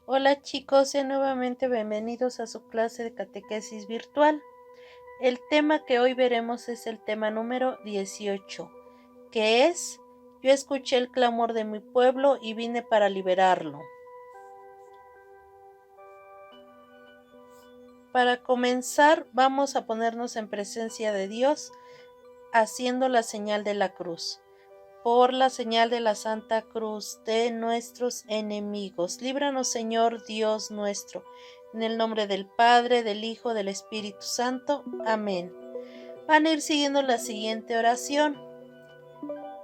Hola chicos, sean nuevamente bienvenidos a su clase de catequesis virtual. El tema que hoy veremos es el tema número 18, que es: Yo escuché el clamor de mi pueblo y vine para liberarlo. Para comenzar, vamos a ponernos en presencia de Dios haciendo la señal de la cruz. Por la señal de la Santa Cruz de nuestros enemigos, líbranos, Señor Dios nuestro, en el nombre del Padre, del Hijo, del Espíritu Santo. Amén. Van a ir siguiendo la siguiente oración.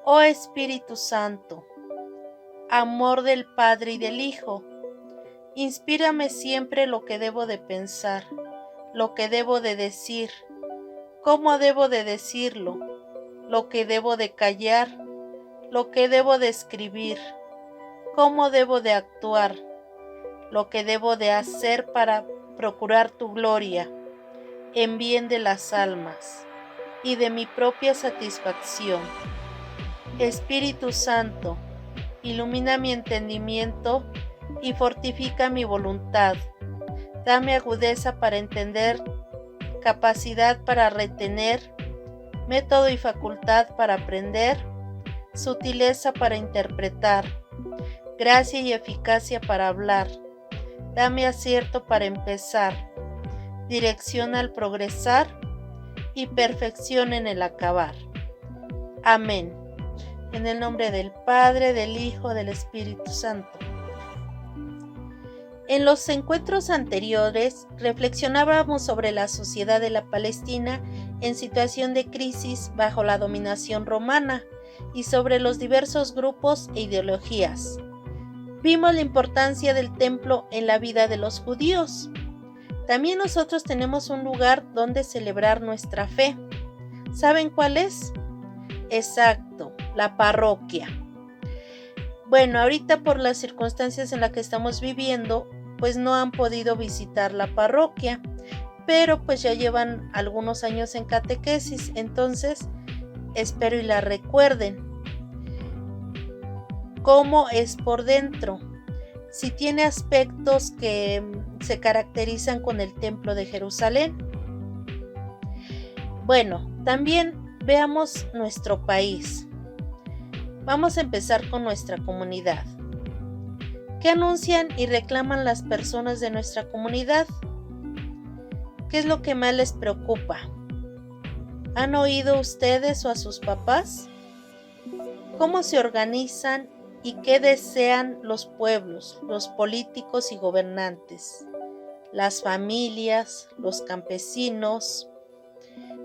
Oh Espíritu Santo, amor del Padre y del Hijo, inspírame siempre lo que debo de pensar, lo que debo de decir, cómo debo de decirlo, lo que debo de callar, lo que debo de escribir, cómo debo de actuar, lo que debo de hacer para procurar tu gloria, en bien de las almas y de mi propia satisfacción. Espíritu Santo, ilumina mi entendimiento y fortifica mi voluntad. Dame agudeza para entender, capacidad para retener, método y facultad para aprender, sutileza para interpretar, gracia y eficacia para hablar. Dame acierto para empezar, dirección al progresar y perfección en el acabar. Amén. En el nombre del Padre, del Hijo, del Espíritu Santo. En los encuentros anteriores reflexionábamos sobre la sociedad de la Palestina en situación de crisis bajo la dominación romana y sobre los diversos grupos e ideologías. Vimos la importancia del templo en la vida de los judíos. También nosotros tenemos un lugar donde celebrar nuestra fe. ¿Saben cuál es? Exacto, la parroquia. Bueno, ahorita por las circunstancias en las que estamos viviendo, pues no han podido visitar la parroquia, pero pues ya llevan algunos años en catequesis, entonces espero y la recuerden. ¿Cómo es por dentro? Si tiene aspectos que se caracterizan con el Templo de Jerusalén. Bueno, también veamos nuestro país. Vamos a empezar con nuestra comunidad. ¿Qué anuncian y reclaman las personas de nuestra comunidad? ¿Qué es lo que más les preocupa? ¿Han oído ustedes o a sus papás? ¿Cómo se organizan y qué desean los pueblos, los políticos y gobernantes, las familias, los campesinos?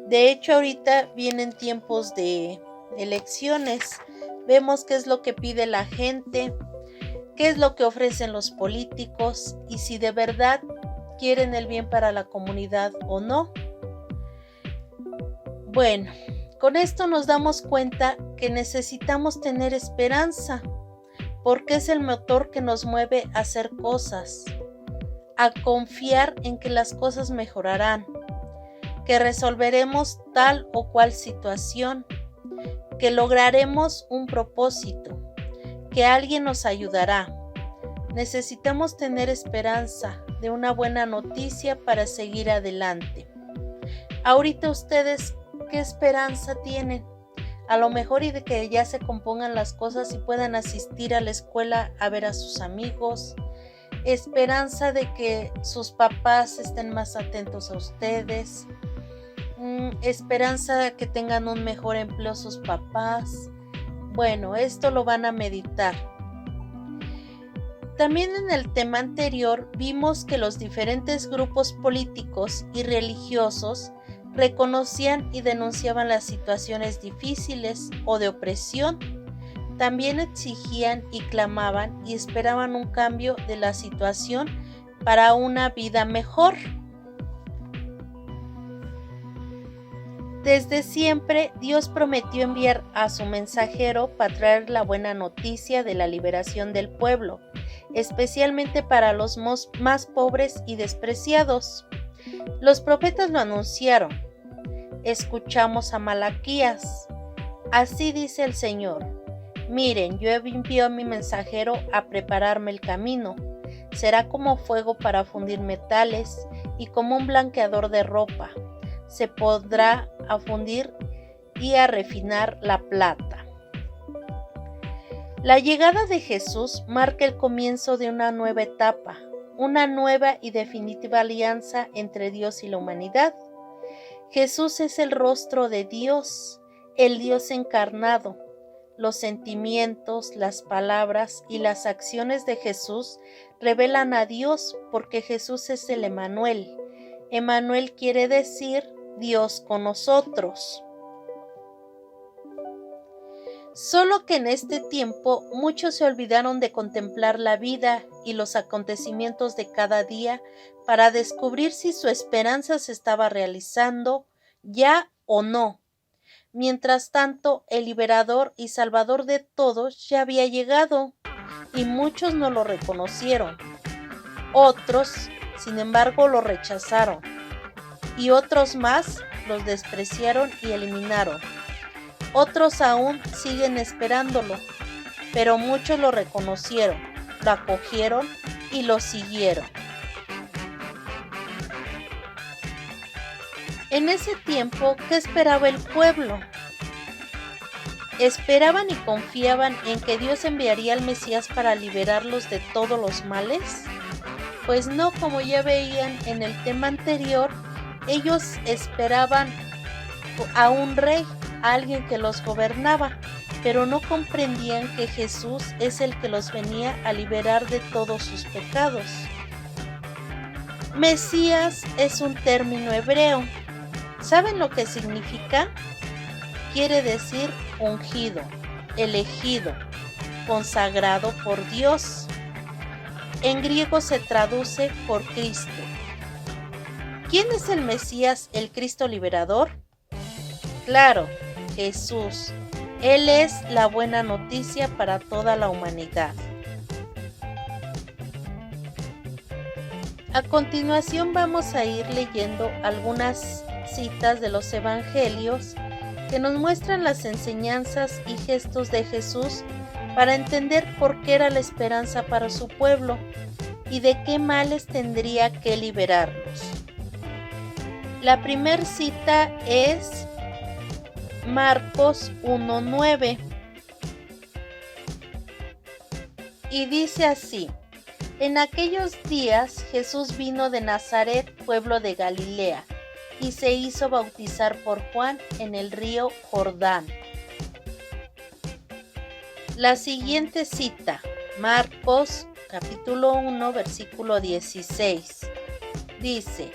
De hecho, ahorita vienen tiempos de elecciones. Vemos qué es lo que pide la gente, qué es lo que ofrecen los políticos y si de verdad quieren el bien para la comunidad o no. Bueno, con esto nos damos cuenta que necesitamos tener esperanza, porque es el motor que nos mueve a hacer cosas, a confiar en que las cosas mejorarán, que resolveremos tal o cual situación, que lograremos un propósito, que alguien nos ayudará. Necesitamos tener esperanza de una buena noticia para seguir adelante. Ahorita ustedes, ¿qué esperanza tienen? A lo mejor y de que ya se compongan las cosas y puedan asistir a la escuela a ver a sus amigos. Esperanza de que sus papás estén más atentos a ustedes. Esperanza de que tengan un mejor empleo sus papás. Bueno, esto lo van a meditar. También en el tema anterior vimos que los diferentes grupos políticos y religiosos reconocían y denunciaban las situaciones difíciles o de opresión. También exigían y clamaban y esperaban un cambio de la situación para una vida mejor. Desde siempre, Dios prometió enviar a su mensajero para traer la buena noticia de la liberación del pueblo, especialmente para los más pobres y despreciados. Los profetas lo anunciaron. Escuchamos a Malaquías. Así dice el Señor: miren, yo envío a mi mensajero a prepararme el camino. Será como fuego para fundir metales y como un blanqueador de ropa. Se podrá a fundir y a refinar la plata. La llegada de Jesús marca el comienzo de una nueva etapa, una nueva y definitiva alianza entre Dios y la humanidad. Jesús es el rostro de Dios, el Dios encarnado. Los sentimientos, las palabras y las acciones de Jesús revelan a Dios porque Jesús es el Emmanuel. Emmanuel quiere decir Dios con nosotros. Solo que en este tiempo muchos se olvidaron de contemplar la vida y los acontecimientos de cada día para descubrir si su esperanza se estaba realizando ya o no. Mientras tanto, el liberador y salvador de todos ya había llegado y muchos no lo reconocieron. Otros, sin embargo, lo rechazaron y otros más los despreciaron y eliminaron. Otros aún siguen esperándolo, pero muchos lo reconocieron, lo acogieron y lo siguieron. En ese tiempo, ¿qué esperaba el pueblo? ¿Esperaban y confiaban en que Dios enviaría al Mesías para liberarlos de todos los males? Pues no, como ya veían en el tema anterior, ellos esperaban a un rey, a alguien que los gobernaba, pero no comprendían que Jesús es el que los venía a liberar de todos sus pecados. Mesías es un término hebreo. ¿Saben lo que significa? Quiere decir ungido, elegido, consagrado por Dios. En griego se traduce por Cristo. ¿Quién es el Mesías, el Cristo liberador? Claro, Jesús. Él es la buena noticia para toda la humanidad. A continuación vamos a ir leyendo algunas citas de los evangelios que nos muestran las enseñanzas y gestos de Jesús para entender por qué era la esperanza para su pueblo y de qué males tendría que liberarlos. La primera cita es Marcos 1:9 y dice así: En aquellos días Jesús vino de Nazaret, pueblo de Galilea, y se hizo bautizar por Juan en el río Jordán. La siguiente cita, Marcos capítulo 1, versículo 16, dice: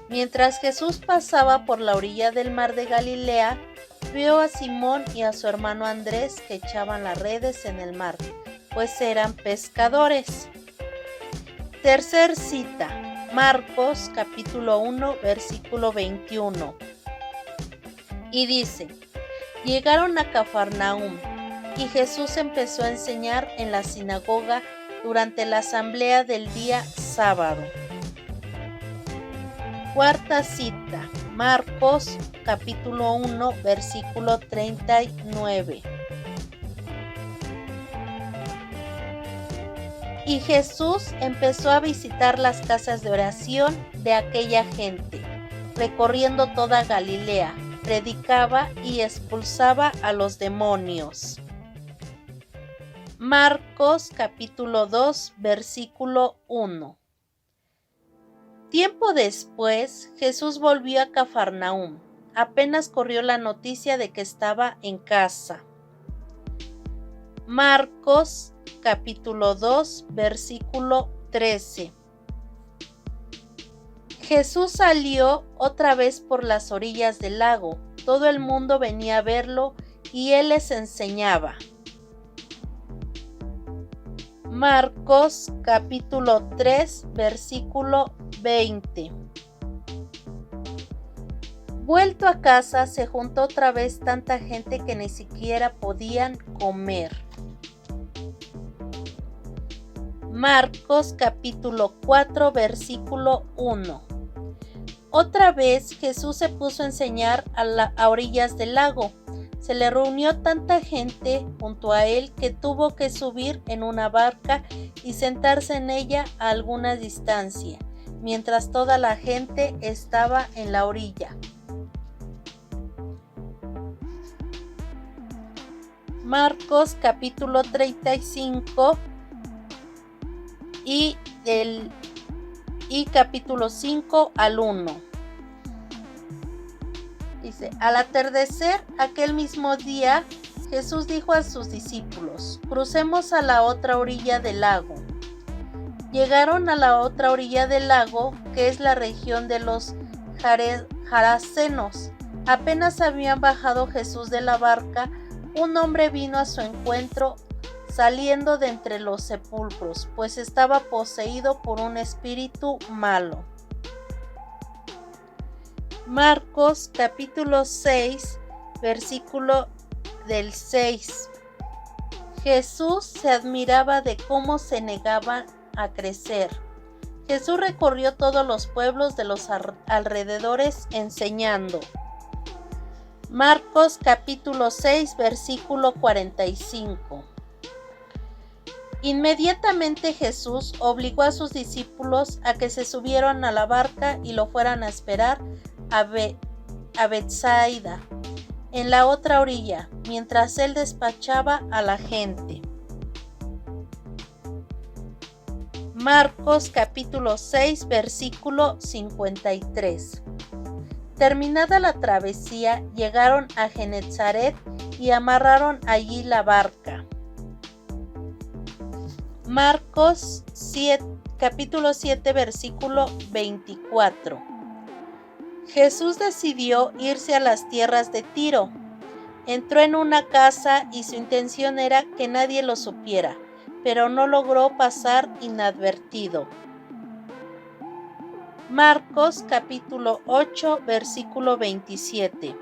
Mientras Jesús pasaba por la orilla del mar de Galilea, vio a Simón y a su hermano Andrés que echaban las redes en el mar, pues eran pescadores. Tercer cita, Marcos capítulo 1, versículo 21. Y dice: Llegaron a Cafarnaúm, y Jesús empezó a enseñar en la sinagoga durante la asamblea del día sábado. Cuarta cita, Marcos capítulo 1, versículo 39. Y Jesús empezó a visitar las casas de oración de aquella gente, recorriendo toda Galilea, predicaba y expulsaba a los demonios. Marcos capítulo 2, versículo 1. Tiempo después, Jesús volvió a Cafarnaúm. Apenas corrió la noticia de que estaba en casa. Marcos capítulo 2, versículo 13. Jesús salió otra vez por las orillas del lago. Todo el mundo venía a verlo y él les enseñaba. Marcos capítulo 3, versículo 20. Vuelto a casa, se juntó otra vez tanta gente que ni siquiera podían comer. Marcos capítulo 4, versículo 1. Otra vez Jesús se puso a enseñar a orillas del lago. Se le reunió tanta gente junto a él que tuvo que subir en una barca y sentarse en ella a alguna distancia, mientras toda la gente estaba en la orilla. Marcos capítulo 35 y capítulo 5 al 1. Dice: al atardecer aquel mismo día, Jesús dijo a sus discípulos: crucemos a la otra orilla del lago. Llegaron a la otra orilla del lago, que es la región de los Gerasenos. Apenas habían bajado Jesús de la barca, un hombre vino a su encuentro saliendo de entre los sepulcros, pues estaba poseído por un espíritu malo. Marcos capítulo 6, versículo del 6. Jesús se admiraba de cómo se negaban a crecer. Jesús recorrió todos los pueblos de los alrededores enseñando. Marcos capítulo 6, versículo 45. Inmediatamente Jesús obligó a sus discípulos a que se subieran a la barca y lo fueran a esperar a Betsaida, en la otra orilla, mientras él despachaba a la gente. Marcos capítulo 6, versículo 53. Terminada la travesía, llegaron a Genezaret y amarraron allí la barca. Marcos capítulo 7, versículo 24. Jesús decidió irse a las tierras de Tiro. Entró en una casa y su intención era que nadie lo supiera, pero no logró pasar inadvertido. Marcos capítulo 8, versículo 27.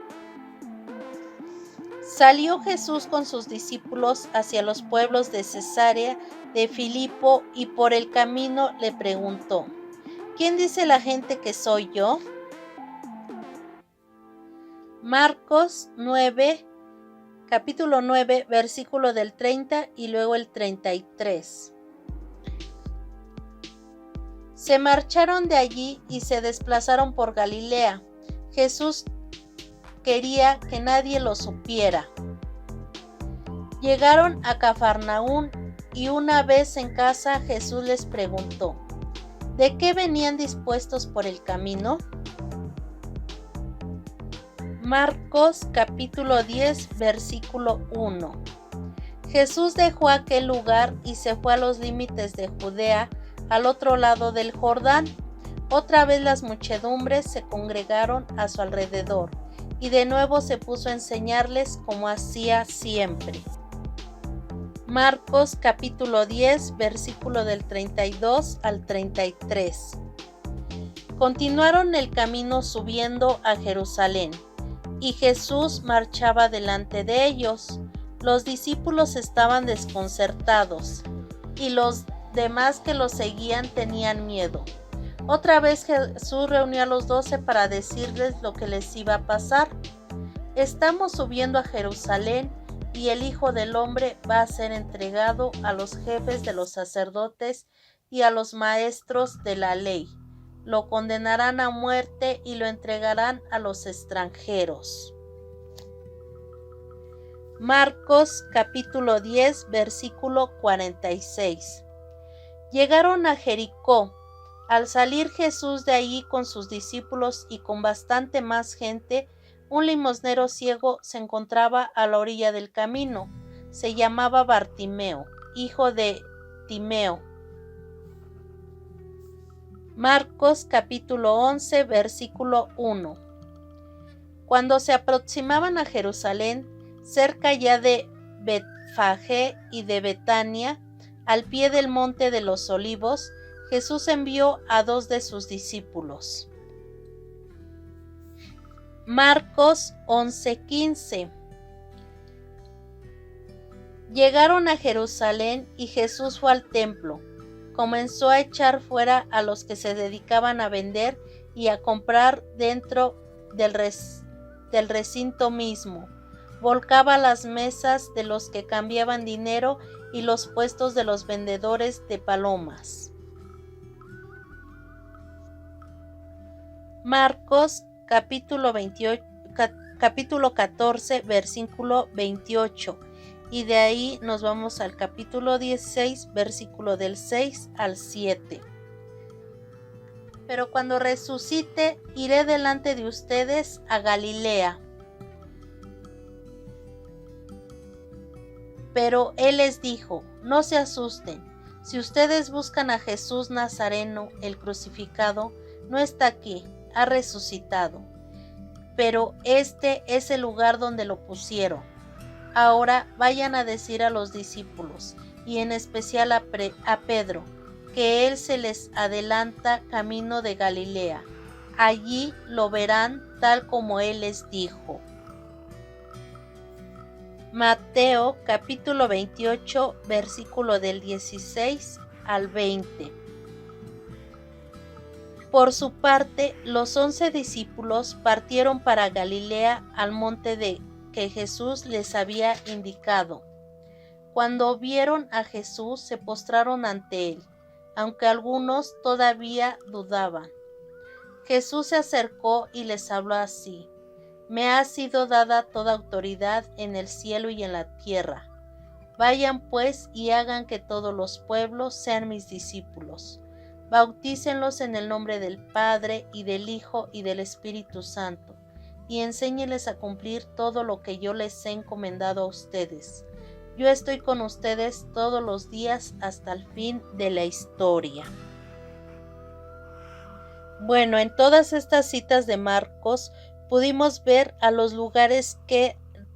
Salió Jesús con sus discípulos hacia los pueblos de Cesarea de Filipo y por el camino le preguntó: ¿quién dice la gente que soy yo? Marcos 9, capítulo 9, versículo del 30 y luego el 33. Se marcharon de allí y se desplazaron por Galilea. Jesús quería que nadie lo supiera. Llegaron a Cafarnaún y una vez en casa Jesús les preguntó: ¿de qué venían dispuestos por el camino? Marcos capítulo 10, versículo 1. Jesús dejó aquel lugar y se fue a los límites de Judea, al otro lado del Jordán. Otra vez las muchedumbres se congregaron a su alrededor, y de nuevo se puso a enseñarles como hacía siempre. Marcos capítulo 10, versículo del 32 al 33. Continuaron el camino subiendo a Jerusalén, y Jesús marchaba delante de ellos. Los discípulos estaban desconcertados, y los demás que lo seguían tenían miedo. Otra vez Jesús reunió a los 12 para decirles lo que les iba a pasar. Estamos subiendo a Jerusalén, y el Hijo del Hombre va a ser entregado a los jefes de los sacerdotes y a los maestros de la ley. Lo condenarán a muerte y lo entregarán a los extranjeros. Marcos capítulo 10, versículo 46. Llegaron a Jericó. Al salir Jesús de allí con sus discípulos y con bastante más gente, un limosnero ciego se encontraba a la orilla del camino. Se llamaba Bartimeo, hijo de Timeo. Marcos capítulo 11, versículo 1. Cuando se aproximaban a Jerusalén, cerca ya de Betfagé y de Betania, al pie del monte de los Olivos, Jesús envió a 2 de sus discípulos. Marcos 11:15. Llegaron a Jerusalén y Jesús fue al templo. Comenzó a echar fuera a los que se dedicaban a vender y a comprar dentro del recinto mismo. volcaba las mesas de los que cambiaban dinero y los puestos de los vendedores de palomas. Marcos capítulo 14, versículo 28. Y de ahí nos vamos al capítulo 16, versículo del 6 al 7. Pero cuando resucite, iré delante de ustedes a Galilea. Pero él les dijo: no se asusten, si ustedes buscan a Jesús Nazareno, el crucificado, no está aquí, ha resucitado. Pero este es el lugar donde lo pusieron. Ahora vayan a decir a los discípulos, y en especial a Pedro, que él se les adelanta camino de Galilea. Allí lo verán tal como él les dijo. Mateo capítulo 28, versículo del 16 al 20. Por su parte, los 11 discípulos partieron para Galilea, al monte que Jesús les había indicado. Cuando vieron a Jesús, se postraron ante él, aunque algunos todavía dudaban. Jesús se acercó y les habló así: me ha sido dada toda autoridad en el cielo y en la tierra. Vayan pues y hagan que todos los pueblos sean mis discípulos. Bautícenlos en el nombre del Padre y del Hijo y del Espíritu Santo, y enséñenles a cumplir todo lo que yo les he encomendado a ustedes. Yo estoy con ustedes todos los días hasta el fin de la historia. Bueno, en todas estas citas de Marcos pudimos ver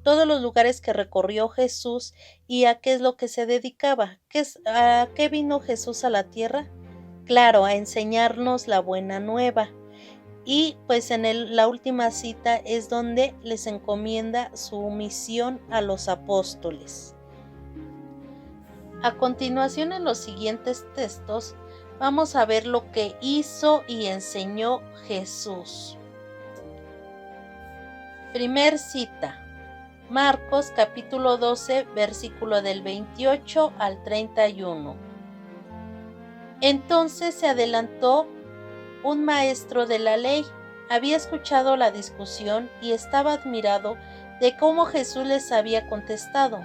todos los lugares que recorrió Jesús y a qué es lo que se dedicaba. ¿A qué vino Jesús a la tierra? Claro, a enseñarnos la buena nueva. Y pues la última cita es donde les encomienda su misión a los apóstoles. A continuación, en los siguientes textos, vamos a ver lo que hizo y enseñó Jesús. Primer cita. Marcos capítulo 12, versículo del 28 al 31. Entonces se adelantó un maestro de la ley. Había escuchado la discusión y estaba admirado de cómo Jesús les había contestado.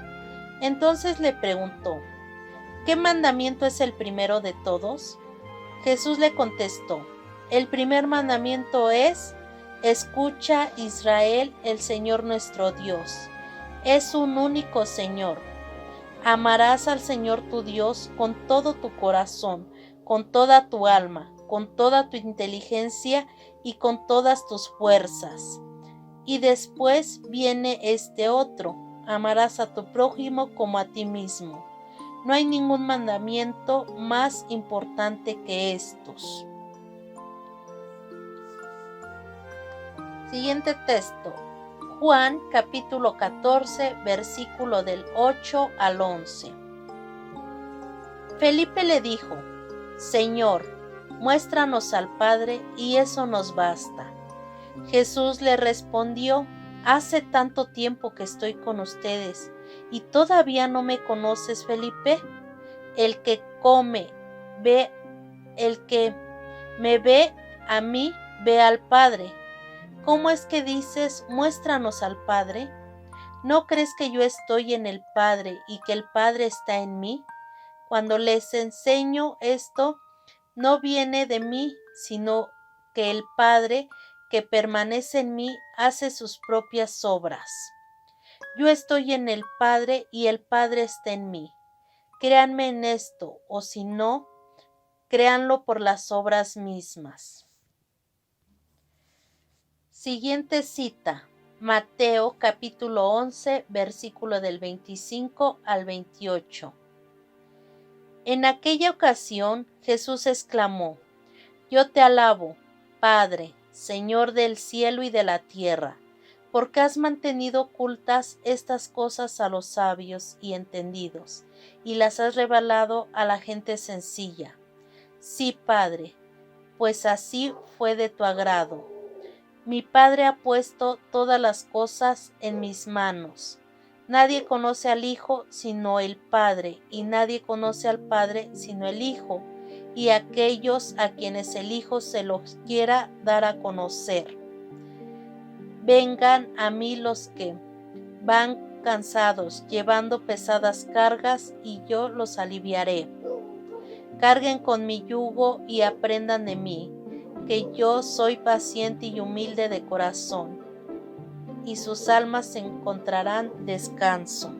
Entonces le preguntó: ¿qué mandamiento es el primero de todos? Jesús le contestó: el primer mandamiento es: escucha, Israel, el Señor nuestro Dios es un único Señor. Amarás al Señor tu Dios con todo tu corazón, con toda tu alma, con toda tu inteligencia y con todas tus fuerzas. Y después viene este otro: amarás a tu prójimo como a ti mismo. No hay ningún mandamiento más importante que estos. Siguiente texto. Juan capítulo 14, versículo del 8 al 11. Felipe le dijo: Señor, muéstranos al Padre y eso nos basta. Jesús le respondió: hace tanto tiempo que estoy con ustedes y todavía no me conoces, Felipe. El que me ve a mí, ve al Padre. ¿Cómo es que dices, muéstranos al Padre? ¿No crees que yo estoy en el Padre y que el Padre está en mí? Cuando les enseño esto, no viene de mí, sino que el Padre que permanece en mí hace sus propias obras. Yo estoy en el Padre y el Padre está en mí. Créanme en esto, o si no, créanlo por las obras mismas. Siguiente cita. Mateo capítulo 11, versículo del 25 al 28. En aquella ocasión Jesús exclamó: Yo te alabo, Padre, Señor del cielo y de la tierra, porque has mantenido ocultas estas cosas a los sabios y entendidos, y las has revelado a la gente sencilla. Sí, Padre, pues así fue de tu agrado. Mi Padre ha puesto todas las cosas en mis manos. Nadie conoce al Hijo sino el Padre, y nadie conoce al Padre sino el Hijo, y aquellos a quienes el Hijo se los quiera dar a conocer. Vengan a mí los que van cansados, llevando pesadas cargas, y yo los aliviaré. Carguen con mi yugo y aprendan de mí, que yo soy paciente y humilde de corazón, y sus almas encontrarán descanso.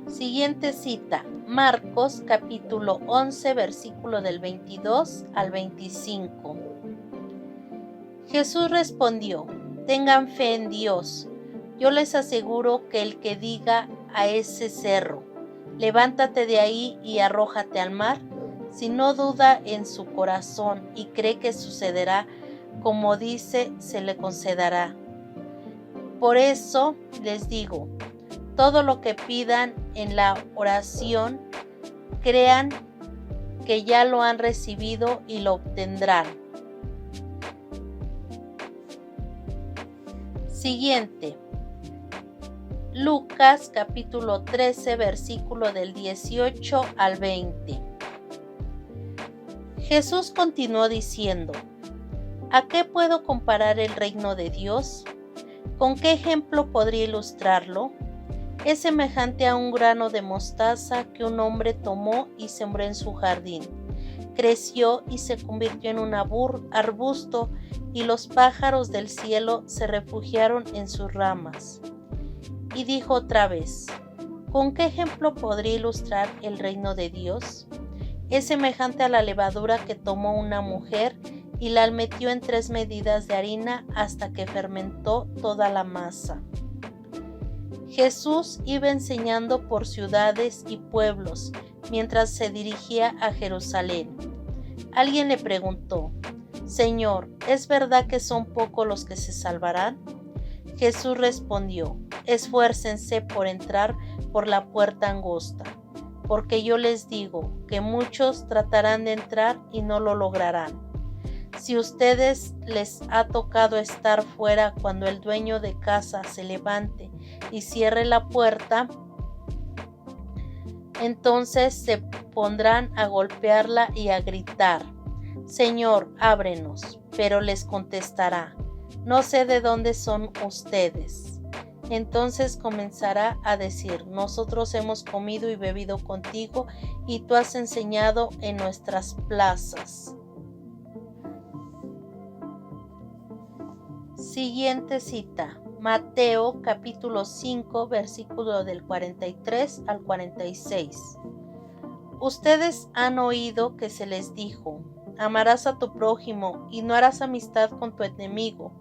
Siguiente cita, Marcos capítulo 11, versículo del 22 al 25. Jesús respondió: tengan fe en Dios. Yo les aseguro que el que diga a ese cerro, levántate de ahí y arrójate al mar, si no duda en su corazón y cree que sucederá como dice, se le concederá. Por eso les digo, todo lo que pidan en la oración, crean que ya lo han recibido y lo obtendrán. Siguiente. Lucas capítulo 13, versículo del 18 al 20. Jesús continuó diciendo: ¿a qué puedo comparar el reino de Dios? ¿Con qué ejemplo podría ilustrarlo? Es semejante a un grano de mostaza que un hombre tomó y sembró en su jardín. Creció y se convirtió en un arbusto, y los pájaros del cielo se refugiaron en sus ramas. Y dijo otra vez: ¿con qué ejemplo podría ilustrar el reino de Dios? Es semejante a la levadura que tomó una mujer y la metió en 3 medidas de harina hasta que fermentó toda la masa. Jesús iba enseñando por ciudades y pueblos mientras se dirigía a Jerusalén. Alguien le preguntó: Señor, ¿es verdad que son pocos los que se salvarán? Jesús respondió: esfuércense por entrar por la puerta angosta, porque yo les digo que muchos tratarán de entrar y no lo lograrán. Si a ustedes les ha tocado estar fuera cuando el dueño de casa se levante y cierre la puerta, entonces se pondrán a golpearla y a gritar: Señor, ábrenos. Pero les contestará: no sé de dónde son ustedes. Entonces comenzará a decir: nosotros hemos comido y bebido contigo y tú has enseñado en nuestras plazas. Siguiente cita, Mateo capítulo 5, versículo del 43 al 46. Ustedes han oído que se les dijo: amarás a tu prójimo y no harás amistad con tu enemigo.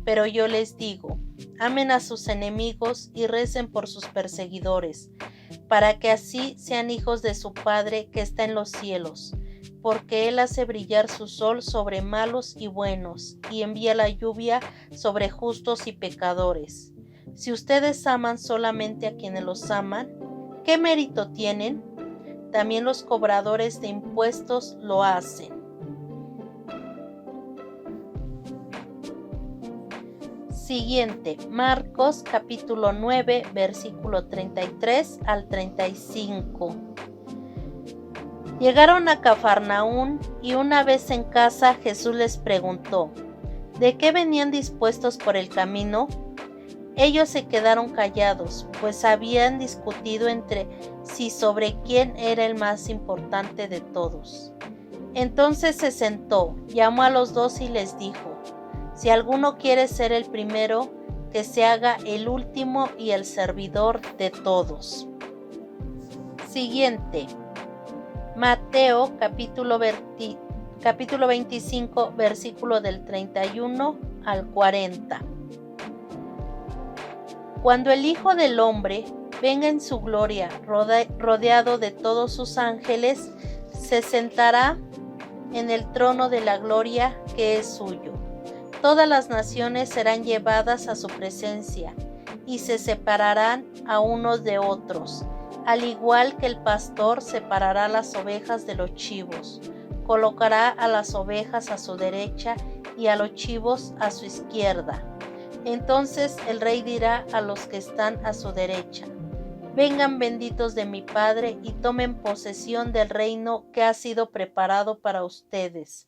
Pero yo les digo: amen a sus enemigos y recen por sus perseguidores, para que así sean hijos de su Padre que está en los cielos, porque Él hace brillar su sol sobre malos y buenos, y envía la lluvia sobre justos y pecadores. Si ustedes aman solamente a quienes los aman, ¿qué mérito tienen? También los cobradores de impuestos lo hacen. Siguiente, Marcos capítulo 9, versículo 33 al 35. Llegaron a Cafarnaún y una vez en casa Jesús les preguntó: ¿de qué venían dispuestos por el camino? Ellos se quedaron callados, pues habían discutido entre sí sobre quién era el más importante de todos. Entonces se sentó, llamó a los 2 y les dijo: si alguno quiere ser el primero, que se haga el último y el servidor de todos. Siguiente, Mateo capítulo 25, versículo del 31 al 40. Cuando el Hijo del Hombre venga en su gloria, rodeado de todos sus ángeles, se sentará en el trono de la gloria que es suyo. Todas las naciones serán llevadas a su presencia y se separarán a unos de otros, al igual que el pastor separará las ovejas de los chivos. Colocará a las ovejas a su derecha y a los chivos a su izquierda. Entonces el rey dirá a los que están a su derecha: vengan benditos de mi Padre y tomen posesión del reino que ha sido preparado para ustedes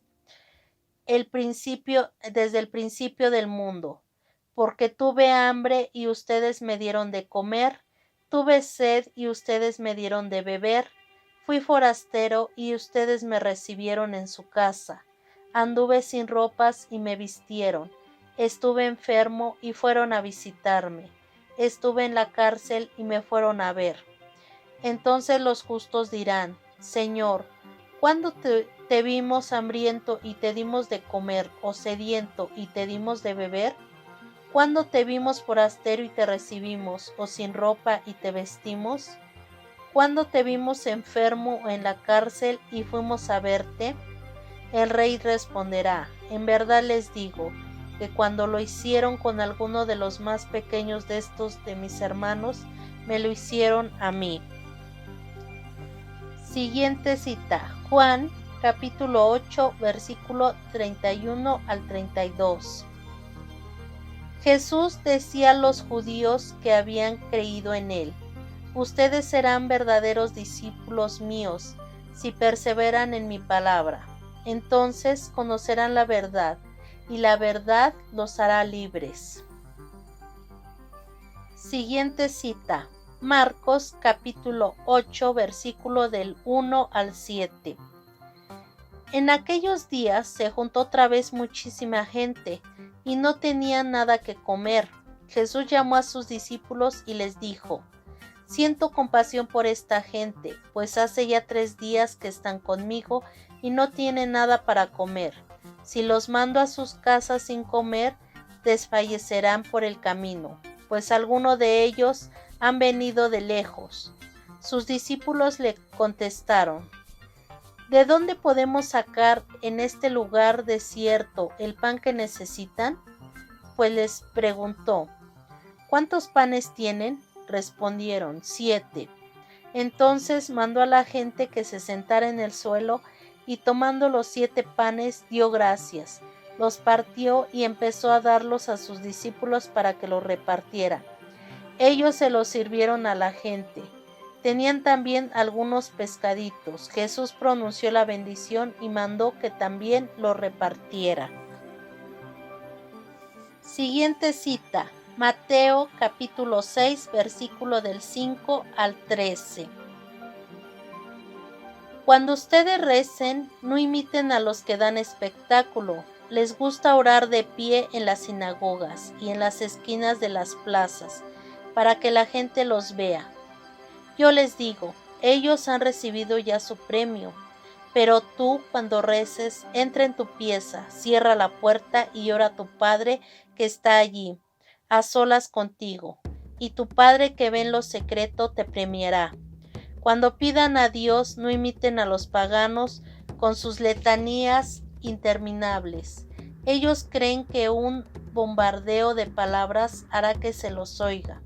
desde el principio del mundo. Porque tuve hambre y ustedes me dieron de comer, tuve sed y ustedes me dieron de beber, fui forastero y ustedes me recibieron en su casa, anduve sin ropas y me vistieron, estuve enfermo y fueron a visitarme, estuve en la cárcel y me fueron a ver. Entonces los justos dirán: Señor, ¿cuándo te vimos hambriento y te dimos de comer, o sediento y te dimos de beber? ¿Cuándo te vimos forastero y te recibimos, o sin ropa y te vestimos? ¿Cuándo te vimos enfermo o en la cárcel y fuimos a verte? El rey responderá: en verdad les digo, que cuando lo hicieron con alguno de los más pequeños de estos de mis hermanos, me lo hicieron a mí. Siguiente cita: Juan, capítulo 8, versículo 31 al 32. Jesús decía a los judíos que habían creído en él: ustedes serán verdaderos discípulos míos si perseveran en mi palabra. Entonces conocerán la verdad, y la verdad los hará libres. Siguiente cita: Marcos capítulo 8, versículo del 1 al 7. En aquellos días se juntó otra vez muchísima gente, y no tenían nada que comer. Jesús llamó a sus discípulos y les dijo: siento compasión por esta gente, pues hace ya 3 días que están conmigo y no tienen nada para comer. Si los mando a sus casas sin comer, desfallecerán por el camino, pues algunos de ellos han venido de lejos. Sus discípulos le contestaron: ¿de dónde podemos sacar en este lugar desierto el pan que necesitan? Pues les preguntó: ¿cuántos panes tienen? Respondieron: 7. Entonces mandó a la gente que se sentara en el suelo, y tomando los 7 panes dio gracias, los partió y empezó a darlos a sus discípulos para que los repartieran. Ellos se los sirvieron a la gente. Tenían también algunos pescaditos. Jesús pronunció la bendición y mandó que también lo repartiera. Siguiente cita: Mateo capítulo 6, versículo del 5 al 13. Cuando ustedes recen, no imiten a los que dan espectáculo. Les gusta orar de pie en las sinagogas y en las esquinas de las plazas, para que la gente los vea. Yo les digo, ellos han recibido ya su premio. Pero tú, cuando reces, entra en tu pieza, cierra la puerta y ora a tu Padre que está allí, a solas contigo, y tu Padre que ve en lo secreto te premiará. Cuando pidan a Dios, no imiten a los paganos con sus letanías interminables. Ellos creen que un bombardeo de palabras hará que se los oiga.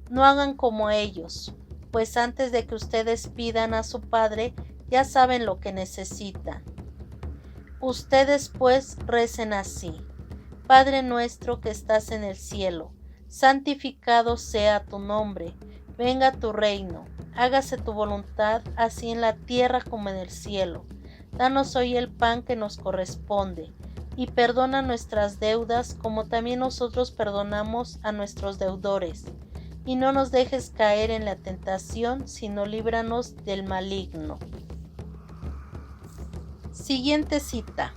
No hagan como ellos, pues antes de que ustedes pidan a su Padre, ya saben lo que necesitan. Ustedes pues recen así: Padre nuestro que estás en el cielo, santificado sea tu nombre, venga tu reino, hágase tu voluntad, así en la tierra como en el cielo. Danos hoy el pan que nos corresponde, y perdona nuestras deudas como también nosotros perdonamos a nuestros deudores. Y no nos dejes caer en la tentación, sino líbranos del maligno. Siguiente cita: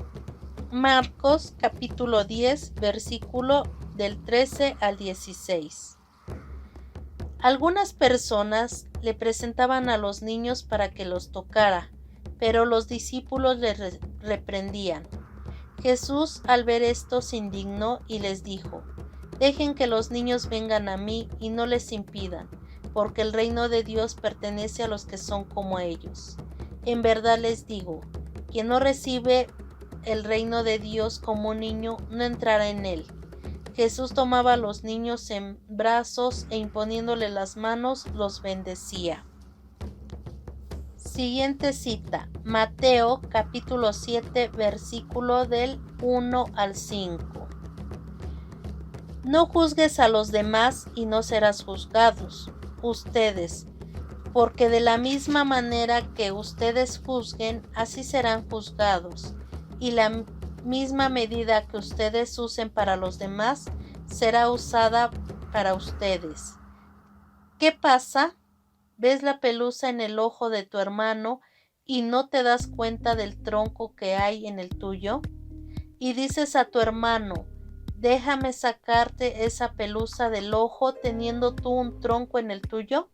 Marcos capítulo 10, versículo del 13 al 16. Algunas personas le presentaban a los niños para que los tocara, pero los discípulos les reprendían. Jesús, al ver esto, se indignó y les dijo: dejen que los niños vengan a mí y no les impidan, porque el reino de Dios pertenece a los que son como ellos. En verdad les digo, quien no recibe el reino de Dios como un niño, no entrará en él. Jesús tomaba a los niños en brazos e imponiéndole las manos, los bendecía. Siguiente cita, Mateo capítulo 7, versículo del 1 al 5. No juzgues a los demás y no serás juzgados, ustedes, porque de la misma manera que ustedes juzguen, así serán juzgados, y la misma medida que ustedes usen para los demás será usada para ustedes. ¿Qué pasa? ¿Ves la pelusa en el ojo de tu hermano y no te das cuenta del tronco que hay en el tuyo? Y dices a tu hermano, déjame sacarte esa pelusa del ojo teniendo tú un tronco en el tuyo.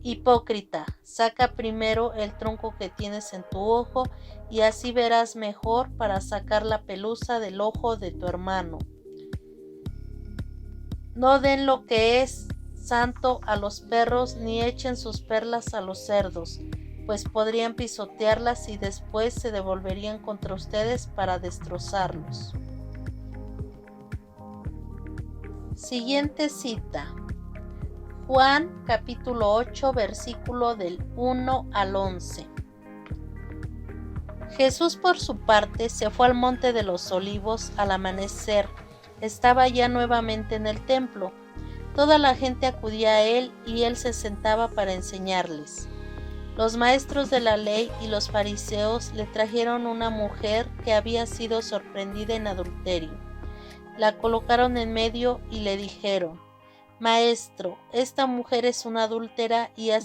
Hipócrita, saca primero el tronco que tienes en tu ojo y así verás mejor para sacar la pelusa del ojo de tu hermano. No den lo que es santo a los perros ni echen sus perlas a los cerdos, pues podrían pisotearlas y después se devolverían contra ustedes para destrozarlos. Siguiente cita. Juan capítulo 8, versículo del 1 al 11. Jesús por su parte se fue al monte de los olivos al amanecer. Estaba ya nuevamente en el templo. Toda la gente acudía a él y él se sentaba para enseñarles. Los maestros de la ley y los fariseos le trajeron una mujer que había sido sorprendida en adulterio. La colocaron en medio y le dijeron: Maestro, esta mujer es una adúltera y ha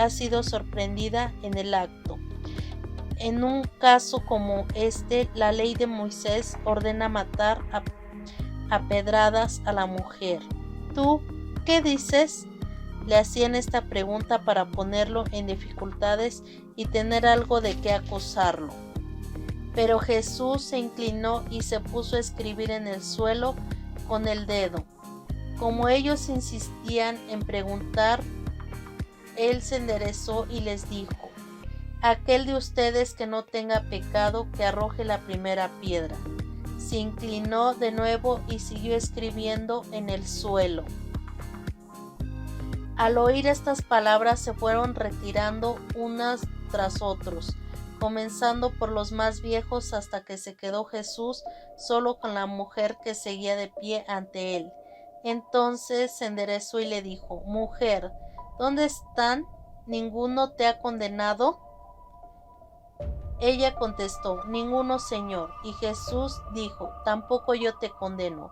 sido sorprendida en el acto. En un caso como este, la ley de Moisés ordena matar a pedradas a la mujer. ¿Tú qué dices? Le hacían esta pregunta para ponerlo en dificultades y tener algo de qué acusarlo. Pero Jesús se inclinó y se puso a escribir en el suelo con el dedo. Como ellos insistían en preguntar, él se enderezó y les dijo: Aquel de ustedes que no tenga pecado, que arroje la primera piedra. Se inclinó de nuevo y siguió escribiendo en el suelo. Al oír estas palabras se fueron retirando unas tras otros, comenzando por los más viejos hasta que se quedó Jesús solo con la mujer que seguía de pie ante él. Entonces se enderezó y le dijo: Mujer, ¿dónde están? ¿Ninguno te ha condenado? Ella contestó: Ninguno, Señor. Y Jesús dijo: Tampoco yo te condeno.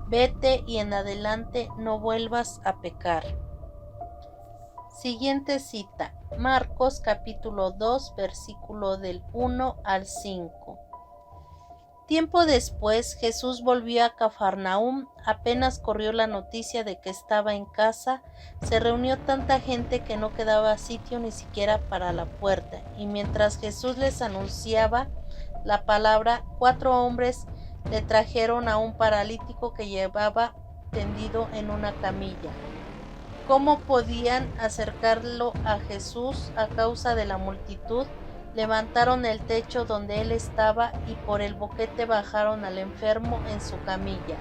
Vete y en adelante no vuelvas a pecar. Siguiente cita. Marcos capítulo 2, versículo del 1 al 5. Tiempo después, Jesús volvió a Cafarnaúm. Apenas corrió la noticia de que estaba en casa, se reunió tanta gente que no quedaba sitio ni siquiera para la puerta, y mientras Jesús les anunciaba la palabra, 4 hombres le trajeron a un paralítico que llevaba tendido en una camilla. ¿Cómo podían acercarlo a Jesús a causa de la multitud? Levantaron el techo donde él estaba y por el boquete bajaron al enfermo en su camilla.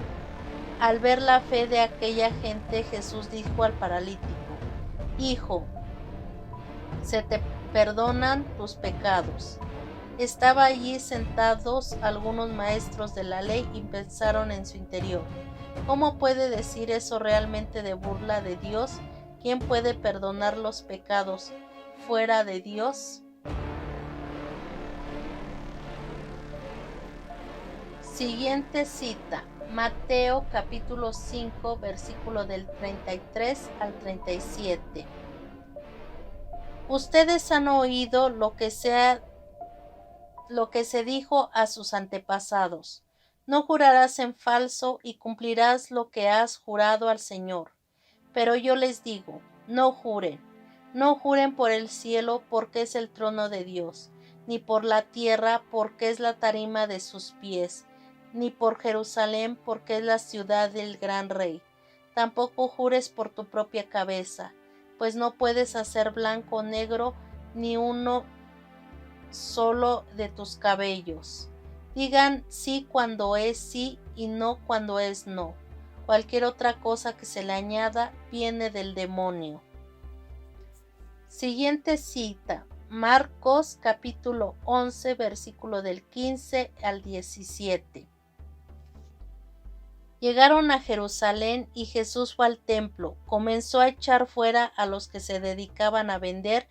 Al ver la fe de aquella gente, Jesús dijo al paralítico: Hijo, se te perdonan tus pecados. Estaba allí sentados algunos maestros de la ley y pensaron en su interior: ¿cómo puede decir eso realmente de burla de Dios? ¿Quién puede perdonar los pecados fuera de Dios? Siguiente cita. Mateo capítulo 5, versículo del 33 al 37. Ustedes han oído lo que se dijo a sus antepasados: No jurarás en falso y cumplirás lo que has jurado al Señor. Pero yo les digo, no juren. No juren por el cielo, porque es el trono de Dios, ni por la tierra, porque es la tarima de sus pies, ni por Jerusalén, porque es la ciudad del gran rey. Tampoco jures por tu propia cabeza, pues no puedes hacer blanco o negro ni uno solo de tus cabellos. Digan sí cuando es sí y no cuando es no. Cualquier otra cosa que se le añada viene del demonio. Siguiente cita. Marcos capítulo 11, versículo del 15 al 17. Llegaron a Jerusalén y Jesús fue al templo. Comenzó a echar fuera a los que se dedicaban a vender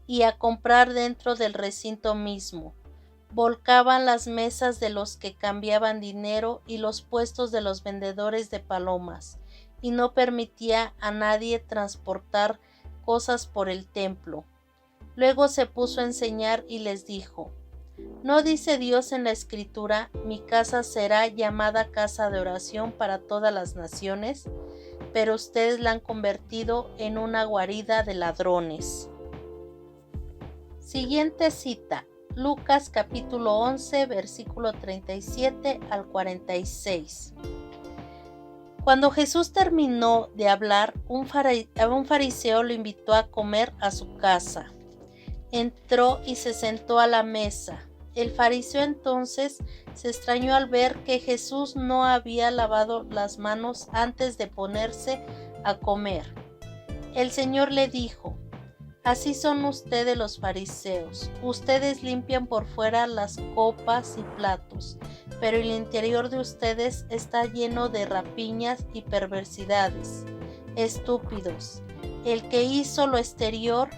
y a comprar dentro del recinto mismo. Volcaban las mesas de los que cambiaban dinero y los puestos de los vendedores de palomas, y no permitía a nadie transportar cosas por el templo. Luego se puso a enseñar y les dijo: ¿No dice Dios en la Escritura: mi casa será llamada casa de oración para todas las naciones? Pero ustedes la han convertido en una guarida de ladrones. Siguiente cita: Lucas capítulo 11, versículo 37 al 46. Cuando Jesús terminó de hablar, un fariseo lo invitó a comer a su casa. Entró y se sentó a la mesa. El fariseo entonces se extrañó al ver que Jesús no había lavado las manos antes de ponerse a comer. El Señor le dijo: Así son ustedes los fariseos. Ustedes limpian por fuera las copas y platos, pero el interior de ustedes está lleno de rapiñas y perversidades. Estúpidos, el que hizo lo exterior,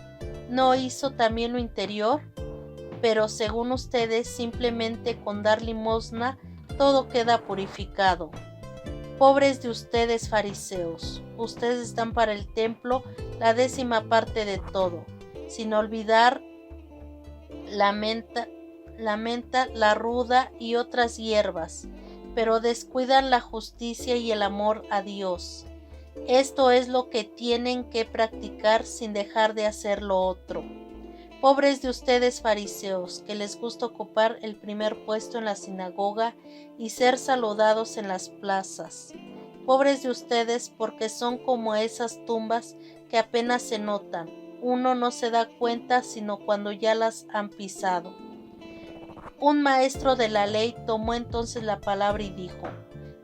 ¿no hizo también lo interior? Pero según ustedes, simplemente con dar limosna, todo queda purificado. Pobres de ustedes, fariseos, ustedes dan para el templo la 10ª parte de todo, sin olvidar la menta, la ruda y otras hierbas, pero descuidan la justicia y el amor a Dios. Esto es lo que tienen que practicar sin dejar de hacer lo otro. Pobres de ustedes, fariseos, que les gusta ocupar el primer puesto en la sinagoga y ser saludados en las plazas. Pobres de ustedes, porque son como esas tumbas que apenas se notan. Uno no se da cuenta sino cuando ya las han pisado. Un maestro de la ley tomó entonces la palabra y dijo: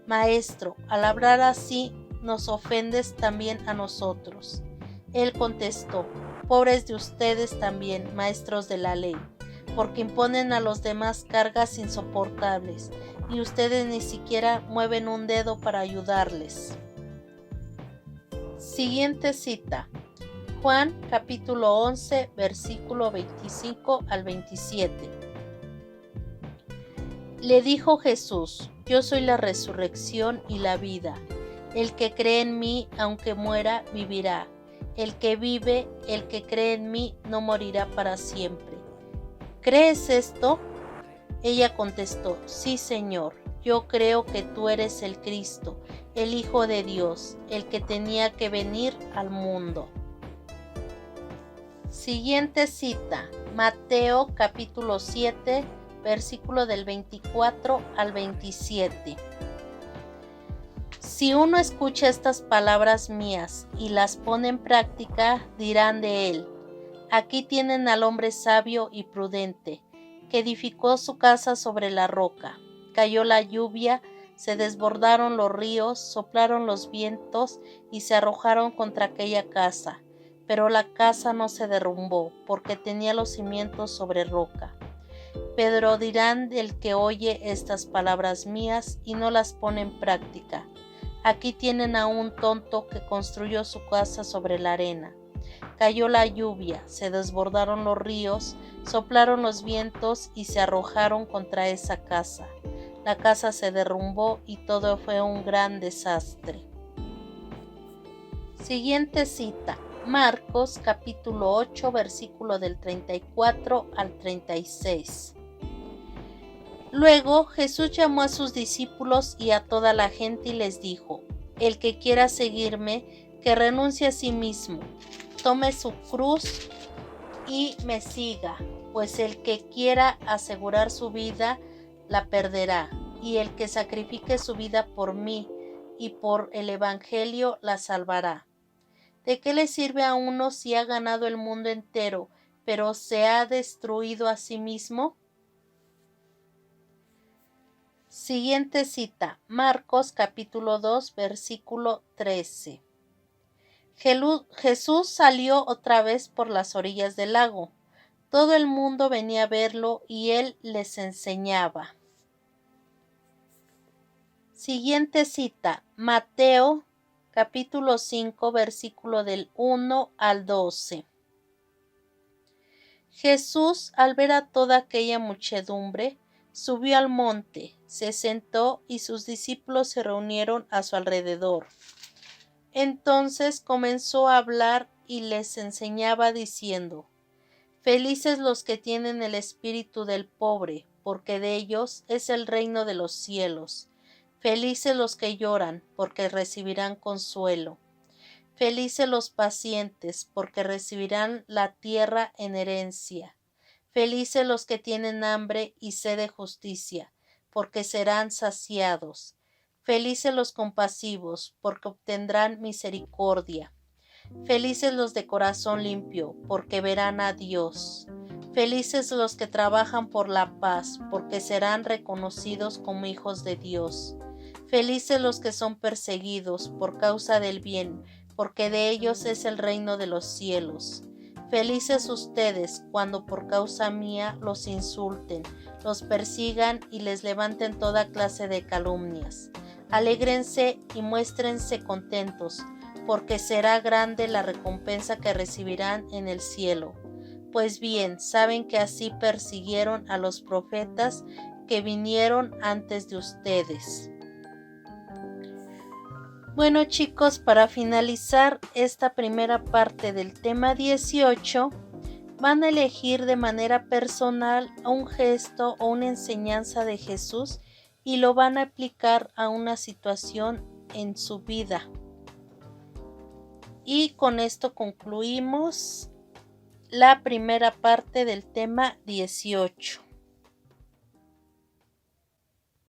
Maestro, al hablar así, nos ofendes también a nosotros. Él contestó: Pobres de ustedes también, maestros de la ley, porque imponen a los demás cargas insoportables, y ustedes ni siquiera mueven un dedo para ayudarles. Siguiente cita: Juan capítulo 11, versículo 25 al 27. Le dijo Jesús: Yo soy la resurrección y la vida. El que cree en mí, aunque muera, vivirá. El que vive, el que cree en mí, no morirá para siempre. ¿Crees esto? Ella contestó: Sí, Señor, yo creo que tú eres el Cristo, el Hijo de Dios, el que tenía que venir al mundo. Siguiente cita: Mateo capítulo 7, versículo del 24 al 27. Si uno escucha estas palabras mías y las pone en práctica, dirán de él: Aquí tienen al hombre sabio y prudente, que edificó su casa sobre la roca. Cayó la lluvia, se desbordaron los ríos, soplaron los vientos y se arrojaron contra aquella casa. Pero la casa no se derrumbó, porque tenía los cimientos sobre roca. Pero dirán del que oye estas palabras mías y no las pone en práctica: Aquí tienen a un tonto que construyó su casa sobre la arena. Cayó la lluvia, se desbordaron los ríos, soplaron los vientos y se arrojaron contra esa casa. La casa se derrumbó y todo fue un gran desastre. Siguiente cita: Marcos capítulo 8, versículo del 34 al 36. Luego Jesús llamó a sus discípulos y a toda la gente y les dijo: El que quiera seguirme, que renuncie a sí mismo, tome su cruz y me siga, pues el que quiera asegurar su vida, la perderá, y el que sacrifique su vida por mí y por el Evangelio, la salvará. ¿De qué le sirve a uno si ha ganado el mundo entero, pero se ha destruido a sí mismo? Siguiente cita: Marcos capítulo 2, versículo 13. Jesús salió otra vez por las orillas del lago. Todo el mundo venía a verlo y él les enseñaba. Siguiente cita, Mateo capítulo 5, versículo del 1 al 12. Jesús, al ver a toda aquella muchedumbre, subió al monte, se sentó y sus discípulos se reunieron a su alrededor. Entonces comenzó a hablar y les enseñaba diciendo: Felices los que tienen el espíritu del pobre, porque de ellos es el reino de los cielos. Felices los que lloran, porque recibirán consuelo. Felices los pacientes, porque recibirán la tierra en herencia. Felices los que tienen hambre y sed de justicia, porque serán saciados. Felices los compasivos, porque obtendrán misericordia. Felices los de corazón limpio, porque verán a Dios. Felices los que trabajan por la paz, porque serán reconocidos como hijos de Dios. Felices los que son perseguidos por causa del bien, porque de ellos es el reino de los cielos. Felices ustedes cuando por causa mía los insulten, los persigan y les levanten toda clase de calumnias. Alégrense y muéstrense contentos, porque será grande la recompensa que recibirán en el cielo. Pues bien, saben que así persiguieron a los profetas que vinieron antes de ustedes. Bueno, chicos, para finalizar esta primera parte del tema 18, van a elegir de manera personal un gesto o una enseñanza de Jesús y lo van a aplicar a una situación en su vida. Y con esto concluimos la primera parte del tema 18.